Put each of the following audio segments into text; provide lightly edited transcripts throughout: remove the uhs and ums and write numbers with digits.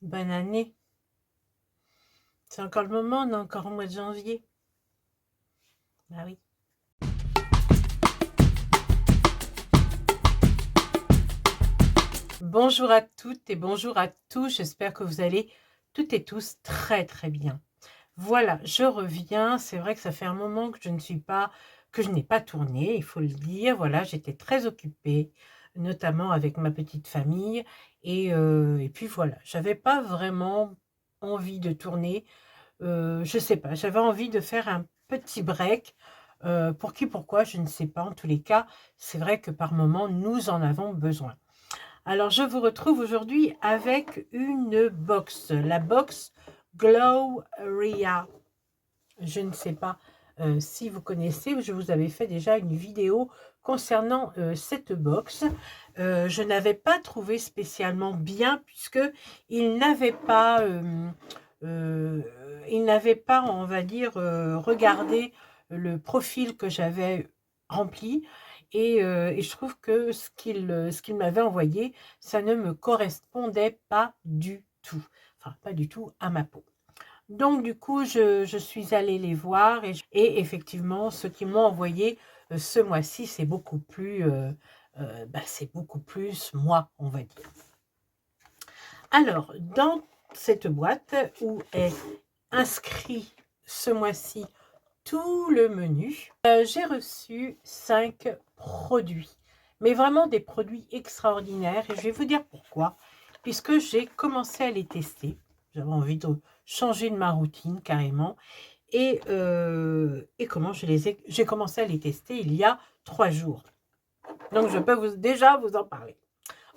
Bonne année. C'est encore le moment, on est encore au mois de janvier. Bah oui. Bonjour à toutes et bonjour à tous. J'espère que vous allez toutes et tous très très bien. Voilà, je reviens. C'est vrai que ça fait un moment que je n'ai pas tourné, il faut le dire. Voilà, j'étais très occupée, notamment avec ma petite famille. Et puis voilà, j'avais pas vraiment envie de tourner. Je sais pas, j'avais envie de faire un petit break. Pour qui, pourquoi, je ne sais pas. En tous les cas, c'est vrai que par moment, nous en avons besoin. Alors, je vous retrouve aujourd'hui avec une box, la box Gloria. Je ne sais pas si vous connaissez, je vous avais fait déjà une vidéo concernant cette box. Je n'avais pas trouvé spécialement bien puisque il n'avait pas, euh, on va dire, regardé le profil que j'avais rempli. Et je trouve que ce qu'il m'avait envoyé, ça ne me correspondait pas du tout. Enfin, pas du tout à ma peau. Donc, du coup, je suis allée les voir et effectivement, ce qu'ils m'ont envoyé ce mois-ci, c'est beaucoup plus moi, on va dire. Alors, dans cette boîte où est inscrit ce mois-ci tout le menu, j'ai reçu 5 produits, mais vraiment des produits extraordinaires et je vais vous dire pourquoi, puisque j'ai commencé à les tester. J'avais envie de changer de ma routine carrément. Et comment j'ai commencé à les tester il y a 3 jours. Donc, je peux déjà vous en parler.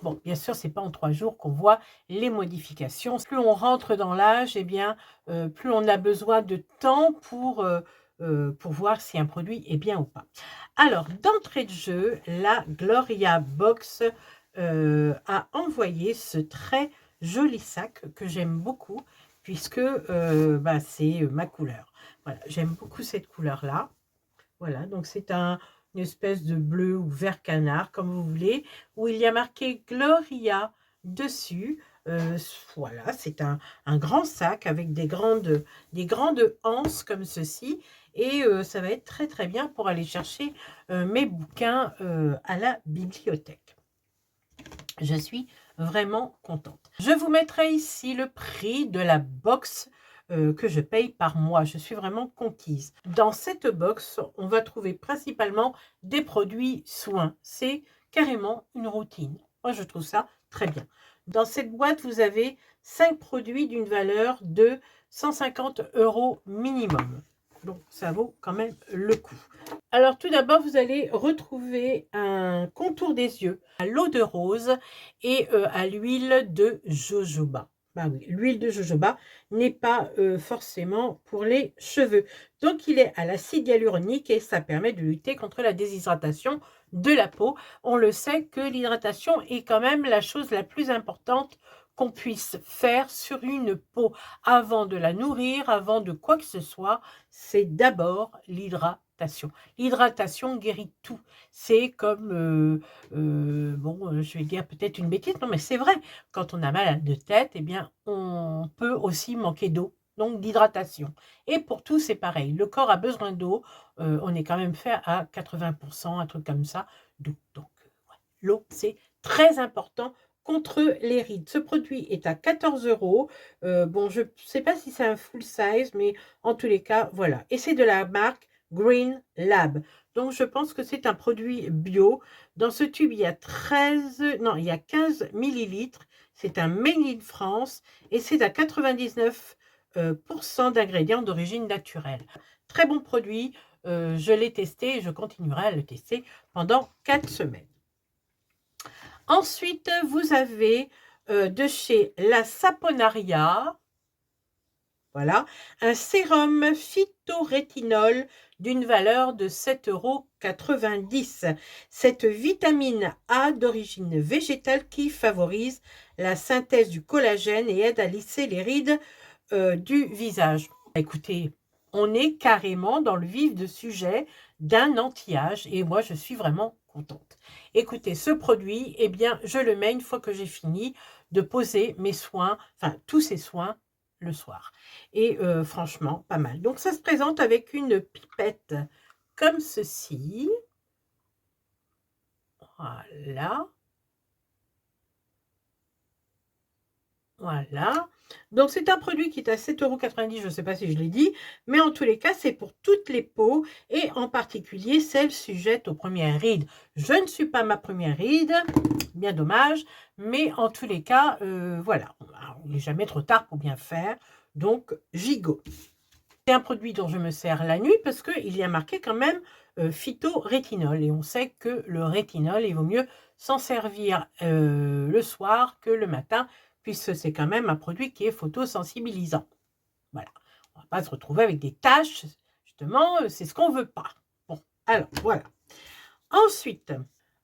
Bon, bien sûr, ce n'est pas en 3 jours qu'on voit les modifications. Plus on rentre dans l'âge, plus on a besoin de temps pour voir si un produit est bien ou pas. Alors, d'entrée de jeu, la Gloria Box a envoyé ce très joli sac que j'aime beaucoup, puisque c'est ma couleur. Voilà, j'aime beaucoup cette couleur-là. Voilà, donc c'est une espèce de bleu ou vert canard, comme vous voulez, où il y a marqué Gloria dessus. Voilà, c'est un grand sac avec des grandes anses comme ceci. Et ça va être très très bien pour aller chercher mes bouquins à la bibliothèque. Je suis vraiment contente. Je vous mettrai ici le prix de la box que je paye par mois. Je suis vraiment conquise. Dans cette box, on va trouver principalement des produits soins. C'est carrément une routine. Moi, je trouve ça très bien. Dans cette boîte, vous avez 5 produits d'une valeur de 150 € minimum. Donc, ça vaut quand même le coup. Alors, tout d'abord, vous allez retrouver un contour des yeux à l'eau de rose et à l'huile de jojoba. Bah oui, l'huile de jojoba n'est pas forcément pour les cheveux. Donc, il est à l'acide hyaluronique et ça permet de lutter contre la déshydratation de la peau. On le sait que l'hydratation est quand même la chose la plus importante qu'on puisse faire sur une peau. Avant de la nourrir, avant de quoi que ce soit, c'est d'abord l'hydratation. L'hydratation guérit tout. C'est comme, je vais dire peut-être une bêtise, non mais c'est vrai, quand on a mal de tête, on peut aussi manquer d'eau, donc d'hydratation. Et pour tout, c'est pareil. Le corps a besoin d'eau, on est quand même fait à 80%, un truc comme ça. Donc, ouais, l'eau, c'est très important contre les rides. Ce produit est à 14 €. Je ne sais pas si c'est un full size, mais en tous les cas, voilà. Et c'est de la marque Green Lab. Donc, je pense que c'est un produit bio. Dans ce tube, il y a 15 millilitres. C'est un Made in France et c'est à 99 d'ingrédients d'origine naturelle. Très bon produit. Je l'ai testé et je continuerai à le tester pendant 4 semaines. Ensuite, vous avez de chez La Saponaria, voilà, un sérum phytorétinol d'une valeur de 7,90 €. Cette vitamine A d'origine végétale qui favorise la synthèse du collagène et aide à lisser les rides du visage. Écoutez, on est carrément dans le vif du sujet d'un anti-âge et moi, je suis vraiment contente. Écoutez, ce produit, je le mets une fois que j'ai fini de poser mes soins, enfin tous ces soins le soir. Et franchement, pas mal. Donc ça se présente avec une pipette comme ceci. Voilà. Voilà. Donc, c'est un produit qui est à 7,90 €, je ne sais pas si je l'ai dit, mais en tous les cas, c'est pour toutes les peaux et en particulier celles sujettes aux premières rides. Je ne suis pas ma première ride, bien dommage, mais en tous les cas, voilà, il n'est jamais trop tard pour bien faire, donc gigot. C'est un produit dont je me sers la nuit parce qu'il y a marqué quand même phytorétinol et on sait que le rétinol, il vaut mieux s'en servir le soir que le matin puisque c'est quand même un produit qui est photosensibilisant. Voilà, on ne va pas se retrouver avec des taches, justement, c'est ce qu'on ne veut pas. Bon, alors voilà. Ensuite,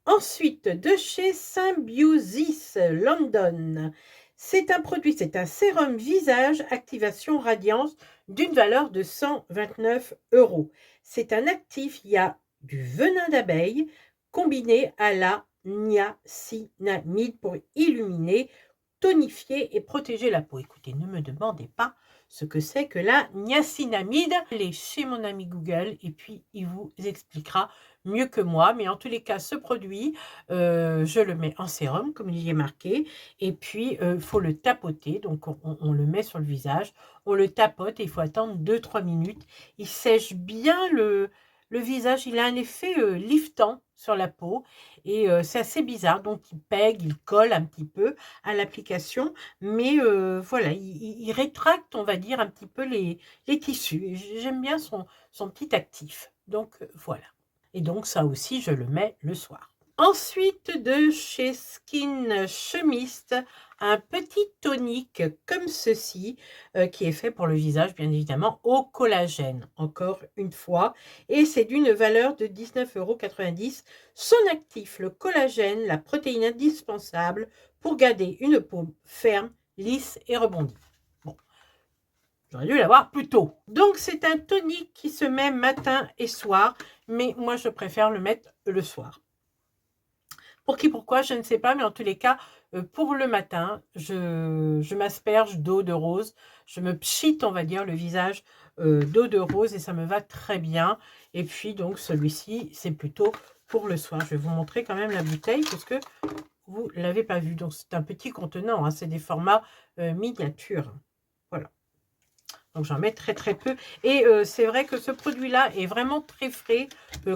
de chez Symbiosis London, c'est un produit, c'est un sérum visage activation radiance d'une valeur de 129 €. C'est un actif, il y a du venin d'abeille combiné à la niacinamide pour illuminer, tonifier et protéger la peau. Écoutez, ne me demandez pas ce que c'est que la niacinamide. Allez chez mon ami Google et puis il vous expliquera mieux que moi. Mais en tous les cas, ce produit, je le mets en sérum, comme il y est marqué. Et puis, il faut le tapoter. Donc, on le met sur le visage. On le tapote et il faut attendre 2-3 minutes. Il sèche bien le visage. Il a un effet liftant sur la peau. Et c'est assez bizarre. Donc, il pègue, il colle un petit peu à l'application. Mais voilà, il rétracte, on va dire, un petit peu les tissus. J'aime bien son petit actif. Donc, voilà. Et donc, ça aussi, je le mets le soir. Ensuite, de chez Skin Chemist, un petit tonique comme ceci, qui est fait pour le visage, bien évidemment, au collagène, encore une fois. Et c'est d'une valeur de 19,90 €. Son actif, le collagène, la protéine indispensable pour garder une peau ferme, lisse et rebondie. J'aurais dû l'avoir plus tôt. Donc, c'est un tonique qui se met matin et soir, mais moi, je préfère le mettre le soir. Pour qui, pourquoi, je ne sais pas, mais en tous les cas, pour le matin, je m'asperge d'eau de rose. Je me pchite, on va dire, le visage d'eau de rose et ça me va très bien. Et puis, donc, celui-ci, c'est plutôt pour le soir. Je vais vous montrer quand même la bouteille parce que vous ne l'avez pas vu. Donc, c'est un petit contenant, hein, c'est des formats miniatures. Voilà. Donc, j'en mets très, très peu. Et c'est vrai que ce produit-là est vraiment très frais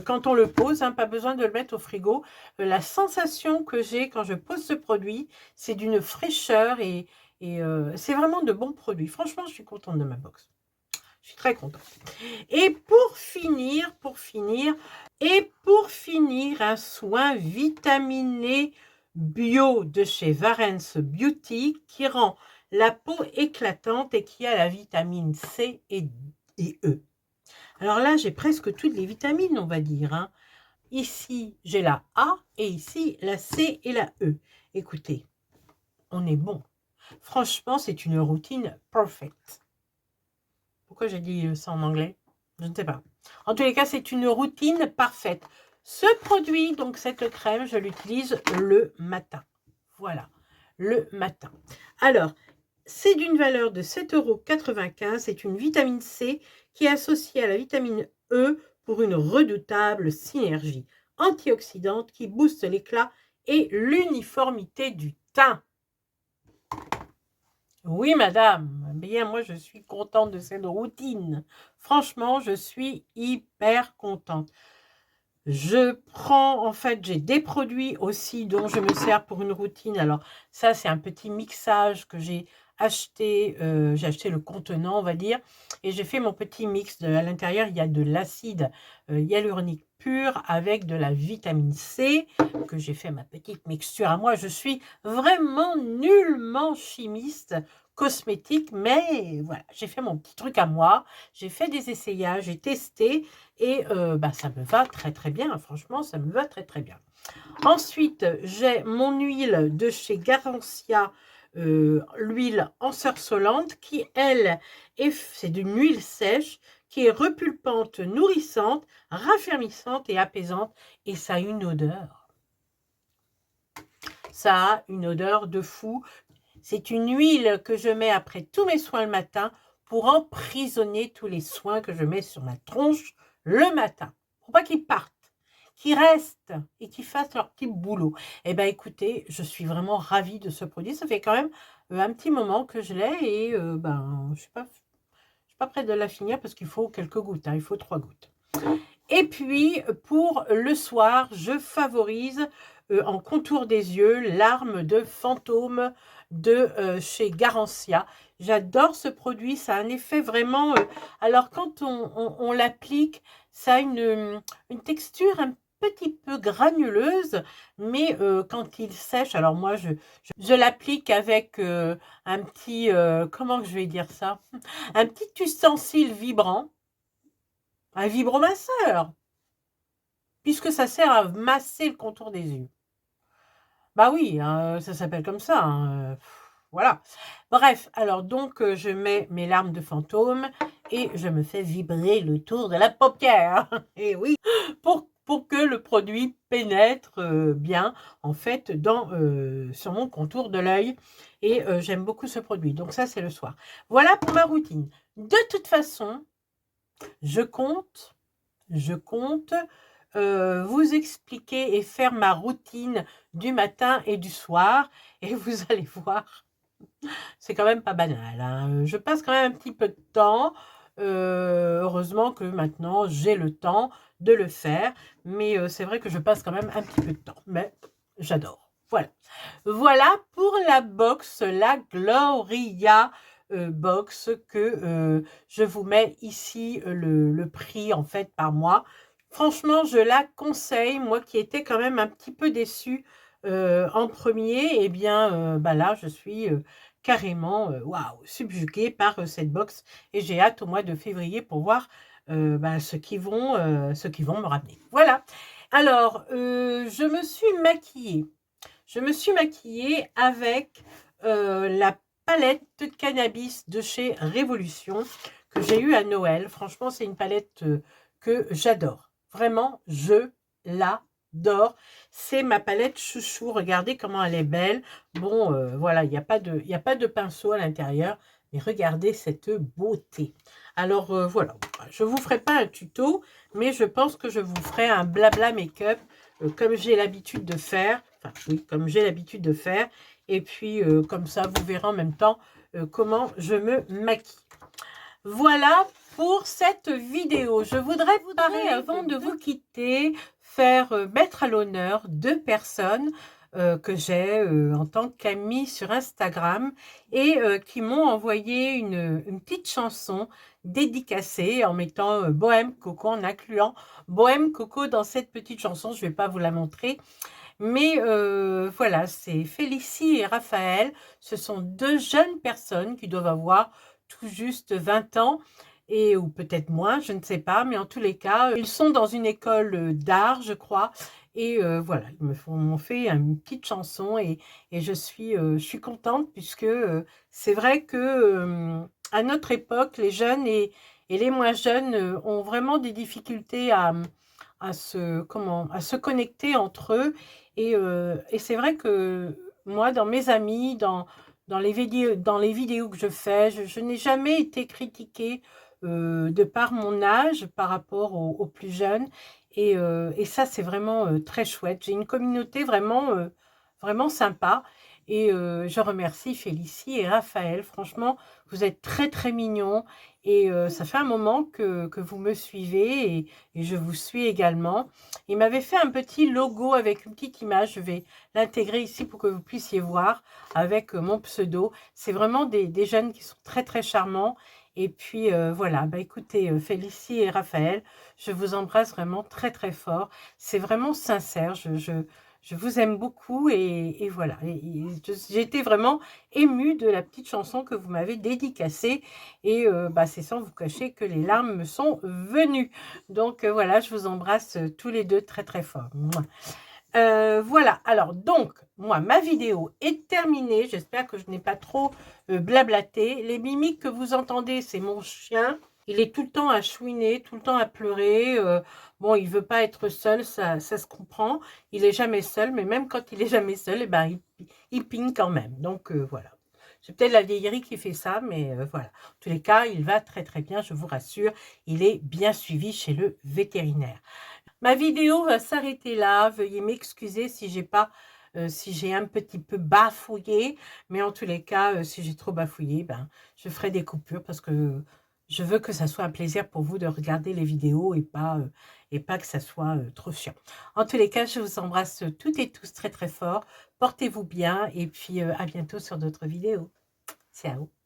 quand on le pose. Hein, pas besoin de le mettre au frigo. La sensation que j'ai quand je pose ce produit, c'est d'une fraîcheur et c'est vraiment de bons produits. Franchement, je suis contente de ma box. Je suis très contente. Et pour finir, un soin vitaminé bio de chez Varens Beauty qui rend la peau éclatante et qui a la vitamine C et E. Alors là, j'ai presque toutes les vitamines, on va dire. Hein. Ici, j'ai la A et ici, la C et la E. Écoutez, on est bon. Franchement, c'est une routine parfaite. Pourquoi j'ai dit ça en anglais? Je ne sais pas. En tous les cas, c'est une routine parfaite. Ce produit, donc cette crème, je l'utilise le matin. Voilà, le matin. Alors, c'est d'une valeur de 7,95 €. C'est une vitamine C qui est associée à la vitamine E pour une redoutable synergie antioxydante qui booste l'éclat et l'uniformité du teint. Oui, madame. Bien, moi, je suis contente de cette routine. Franchement, je suis hyper contente. Je prends, en fait, j'ai des produits aussi dont je me sers pour une routine. Alors, ça, c'est un petit mixage que j'ai acheté. J'ai acheté le contenant, on va dire. Et j'ai fait mon petit mix. À l'intérieur, il y a de l'acide hyaluronique pur avec de la vitamine C que j'ai fait ma petite mixture à moi. Je suis vraiment nullement chimiste cosmétique, mais voilà, j'ai fait mon petit truc à moi. J'ai fait des essayages, j'ai testé et ça me va très très bien. Franchement, ça me va très très bien. Ensuite, j'ai mon huile de chez Garancia, l'huile ensorcelante qui, elle, c'est d'une huile sèche qui est repulpante, nourrissante, raffermissante et apaisante. Et ça a une odeur. Ça a une odeur de fou. C'est une huile que je mets après tous mes soins le matin pour emprisonner tous les soins que je mets sur ma tronche le matin. Pour pas qu'ils partent, qu'ils restent et qu'ils fassent leur petit boulot. Eh bien, écoutez, je suis vraiment ravie de ce produit. Ça fait quand même un petit moment que je l'ai et je ne suis pas prête de la finir parce qu'il faut quelques gouttes. Hein, il faut 3 gouttes. Et puis, pour le soir, je favorise en contour des yeux l'arme de fantôme de chez Garancia. J'adore ce produit, ça a un effet vraiment... alors, quand on l'applique, ça a une texture un petit peu granuleuse, mais quand il sèche, alors moi, je l'applique avec un petit... comment je vais dire ça? Un petit ustensile vibrant. Un vibromasseur, puisque ça sert à masser le contour des yeux. Bah oui, hein, ça s'appelle comme ça. Hein, voilà. Bref, alors donc je mets mes larmes de fantôme et je me fais vibrer le tour de la paupière. Et oui, pour que le produit pénètre bien, en fait, sur mon contour de l'œil. Et j'aime beaucoup ce produit. Donc ça, c'est le soir. Voilà pour ma routine. De toute façon, je compte vous expliquer et faire ma routine du matin et du soir. Et vous allez voir, c'est quand même pas banal. Hein. Je passe quand même un petit peu de temps. Heureusement que maintenant, j'ai le temps de le faire. Mais c'est vrai que je passe quand même un petit peu de temps. Mais j'adore. Voilà. Voilà pour la box, la Gloria box que je vous mets ici le prix en fait par mois. Franchement, je la conseille, moi qui étais quand même un petit peu déçue en premier, et bien là je suis carrément waouh, subjuguée par cette box et j'ai hâte au mois de février pour voir ceux qui vont me ramener. Voilà. Alors, je me suis maquillée. Je me suis maquillée avec la palette cannabis de chez Révolution que j'ai eue à Noël. Franchement, c'est une palette que j'adore. Vraiment, je l'adore. C'est ma palette chouchou. Regardez comment elle est belle. Bon, voilà, il n'y a pas de pinceau à l'intérieur. Mais regardez cette beauté. Alors, voilà. Je ne vous ferai pas un tuto, mais je pense que je vous ferai un blabla make-up comme j'ai l'habitude de faire. Enfin, oui, comme j'ai l'habitude de faire. Et puis, comme ça, vous verrez en même temps comment je me maquille. Voilà pour cette vidéo. Je voudrais vous parler, avant de vous quitter, mettre à l'honneur 2 personnes que j'ai en tant qu'amies sur Instagram et qui m'ont envoyé une petite chanson dédicacée en mettant Bohème Coco, en incluant Bohème Coco dans cette petite chanson. Je ne vais pas vous la montrer. Mais voilà, c'est Félicie et Raphaël. Ce sont 2 jeunes personnes qui doivent avoir tout juste 20 ans, ou peut-être moins, je ne sais pas. Mais en tous les cas, ils sont dans une école d'art, je crois. Et voilà, ils m'ont fait une petite chanson et je suis contente puisque c'est vrai que à notre époque, les jeunes et les moins jeunes ont vraiment des difficultés à se connecter entre eux. Et c'est vrai que moi, dans mes amis, dans les vidéos que je fais, je n'ai jamais été critiquée de par mon âge par rapport aux plus jeunes. Et ça, c'est vraiment très chouette. J'ai une communauté vraiment sympa. Et je remercie Félicie et Raphaël. Franchement, vous êtes très, très mignons. Et ça fait un moment que vous me suivez et je vous suis également. Il m'avait fait un petit logo avec une petite image. Je vais l'intégrer ici pour que vous puissiez voir avec mon pseudo. C'est vraiment des jeunes qui sont très, très charmants. Et puis voilà, écoutez, Félicie et Raphaël, je vous embrasse vraiment très, très fort. C'est vraiment sincère. Je vous aime beaucoup et voilà. J'ai été vraiment émue de la petite chanson que vous m'avez dédicacée et c'est sans vous cacher que les larmes me sont venues. Donc voilà, je vous embrasse tous les 2 très très fort. Voilà, alors donc, moi, ma vidéo est terminée. J'espère que je n'ai pas trop blablaté. Les mimiques que vous entendez, c'est mon chien. Il est tout le temps à chouiner, tout le temps à pleurer. Bon, il veut pas être seul, ça se comprend. Il est jamais seul, mais même quand il est jamais seul, il pigne quand même. Donc, voilà. C'est peut-être la vieillerie qui fait ça, mais voilà. En tous les cas, il va très très bien, je vous rassure. Il est bien suivi chez le vétérinaire. Ma vidéo va s'arrêter là. Veuillez m'excuser si j'ai pas, si j'ai un petit peu bafouillé. Mais en tous les cas, si j'ai trop bafouillé, ben, je ferai des coupures parce que je veux que ça soit un plaisir pour vous de regarder les vidéos et pas que ça soit trop chiant. En tous les cas, je vous embrasse toutes et tous très très fort. Portez-vous bien et puis à bientôt sur d'autres vidéos. Ciao.